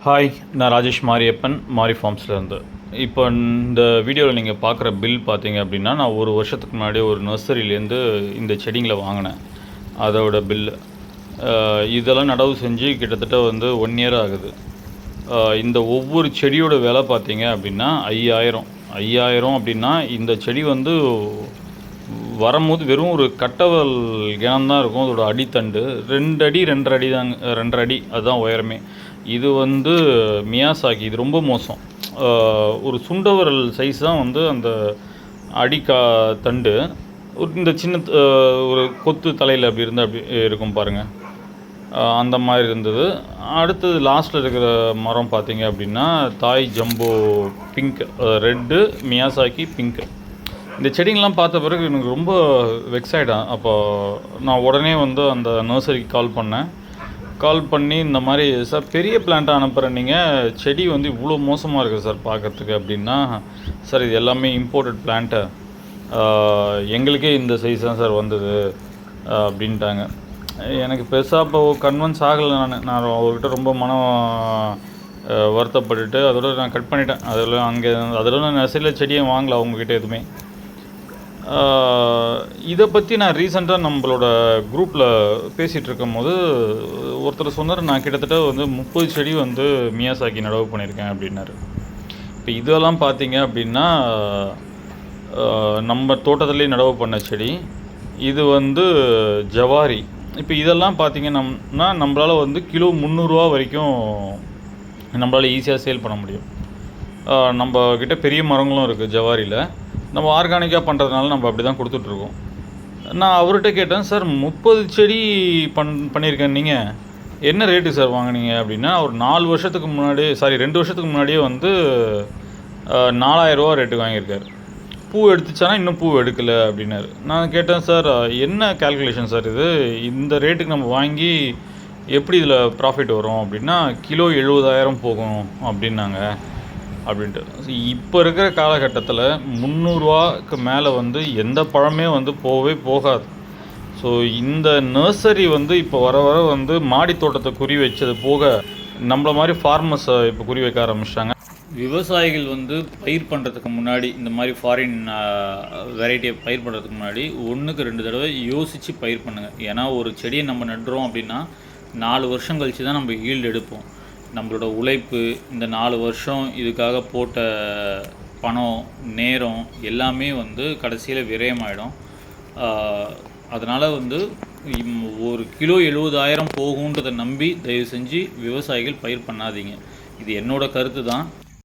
Hi, நான் ராஜேஷ் மாரியப்பன், மாரி ஃபார்ம்ஸ்லேருந்து. இப்போ இந்த வீடியோவில் நீங்கள் பார்க்குற பில் பார்த்தீங்க அப்படின்னா, நான் ஒரு வருஷத்துக்கு முன்னாடி ஒரு நர்சரியிலேருந்து இந்த செடிங்களை வாங்கினேன். அதோட பில்லு இதெல்லாம் நடவு செஞ்சு கிட்டத்தட்ட 1 இயர் ஆகுது. இந்த ஒவ்வொரு செடியோட விலை பார்த்தீங்க அப்படின்னா 5000 அப்படின்னா இந்த செடி வரும்போது வெறும் ஒரு கட்டவல் கிணம்தான் இருக்கும். அதோட அடித்தண்டு 2 அடி 2.5 அடி தாங்க, 2.5 அடி அதுதான் உயரமே. இது மியாசாகி, இது ரொம்ப மோசம். ஒரு சுண்டவரல் சைஸ் தான் அந்த தண்டு. இந்த சின்ன ஒரு கொத்து தலையில் அப்படி இருந்தால் அப்படி இருக்கும் பாருங்கள், அந்த மாதிரி இருந்தது. அடுத்தது லாஸ்ட்டில் இருக்கிற மரம் பார்த்தீங்க அப்படின்னா Thai jumbo pink, red Miyazaki pink. இந்த செடிங்கெலாம் பார்த்த பிறகு எனக்கு ரொம்ப வெக்ஸ் ஆகிட்டேன். அப்போ நான் உடனே அந்த நர்சரிக்கு கால் பண்ணி இந்த மாதிரி, சார் பெரிய பிளான்ட்டாக அனுப்புகிறேன், நீங்கள் செடி இவ்வளோ மோசமாக இருக்குது சார் பார்க்குறதுக்கு அப்படின்னா, சார் இது எல்லாமே இம்போர்ட்டட் பிளான்ட்டு, எங்களுக்கே இந்த சைஸ் தான் சார் வந்தது அப்படின்ட்டாங்க. எனக்கு பெருசாக இப்போ கன்வின்ஸ் ஆகலை. நான் அவர்கிட்ட ரொம்ப வருத்தப்பட்டுட்டு அதோட நான் கட் பண்ணிட்டேன். அதில் நான் நர்சரியில் செடியை வாங்கலை அவங்கக்கிட்ட எதுவுமே. இதை பற்றி நான் ரீசெண்டாக நம்மளோட குரூப்பில் பேசிகிட்டு இருக்கும் போது ஒருத்தர் சொன்னார், நான் கிட்டத்தட்ட 30 செடி மியாசாக்கி நடவு பண்ணியிருக்கேன் அப்படின்னாரு. இப்போ இதெல்லாம் பார்த்தீங்க அப்படின்னா நம்ம தோட்டத்துலேயே நடவு பண்ண செடி. இது ஜவாரி. இப்போ இதெல்லாம் பார்த்திங்கன்னா நம்மளால் கிலோ 300 வரைக்கும் நம்மளால் ஈஸியாக சேல் பண்ண முடியும். நம்மக்கிட்ட பெரிய மரங்களும் இருக்குது ஜவாரியில். நம்ம ஆர்கானிக்காக பண்ணுறதுனால நம்ம அப்படி தான் கொடுத்துட்ருக்கோம். நான் அவர்கிட்ட கேட்டேன், சார் 30 செடி பண்ணியிருக்கேன், நீங்கள் என்ன ரேட்டு சார் வாங்கினீங்க அப்படின்னா, ஒரு 2 வருஷத்துக்கு முன்னாடியே 4000 ரூபா ரேட்டுக்கு வாங்கியிருக்காரு. பூ எடுத்துச்சானா இன்னும் பூ எடுக்கலை அப்படின்னாரு. நான் கேட்டேன், சார் என்ன கால்குலேஷன் சார் இது, இந்த ரேட்டுக்கு நம்ம வாங்கி எப்படி இதில் ப்ராஃபிட் வரும் அப்படின்னா, கிலோ 70,000 போகும் அப்படின்னாங்க. அப்படின்ட்டு இப்போ இருக்கிற காலகட்டத்தில் 300 ரூபாய்க்கு மேலே எந்த பழமே போகவே போகாது. ஸோ இந்த நர்சரி இப்போ வர மாடி தோட்டத்தை குறி வச்சது போக நம்மள மாதிரி ஃபார்மர்ஸை இப்போ குறி வைக்க ஆரம்பிச்சிட்டாங்க. விவசாயிகள் பயிர் பண்ணுறதுக்கு முன்னாடி, இந்த மாதிரி ஃபாரின் வெரைட்டியை பயிர் பண்ணுறதுக்கு முன்னாடி 1க்கு 2 தடவை யோசித்து பயிர் பண்ணுங்கள். ஏன்னா ஒரு செடியை நம்ம நடுறோம் அப்படின்னா 4 வருஷம் கழித்து தான் நம்ம ஈல்டு எடுப்போம். நம்மளோட உழைப்பு, இந்த 4 வருஷம் இதுக்காக போட்ட பணம், நேரம் எல்லாமே கடைசியில் விரயமாயிடும். அதனால் ஒரு கிலோ 70,000 போகுன்றதை நம்பி தயவு செஞ்சு விவசாயிகள் பயிர் பண்ணாதீங்க. இது என்னோடய கருத்து தான்.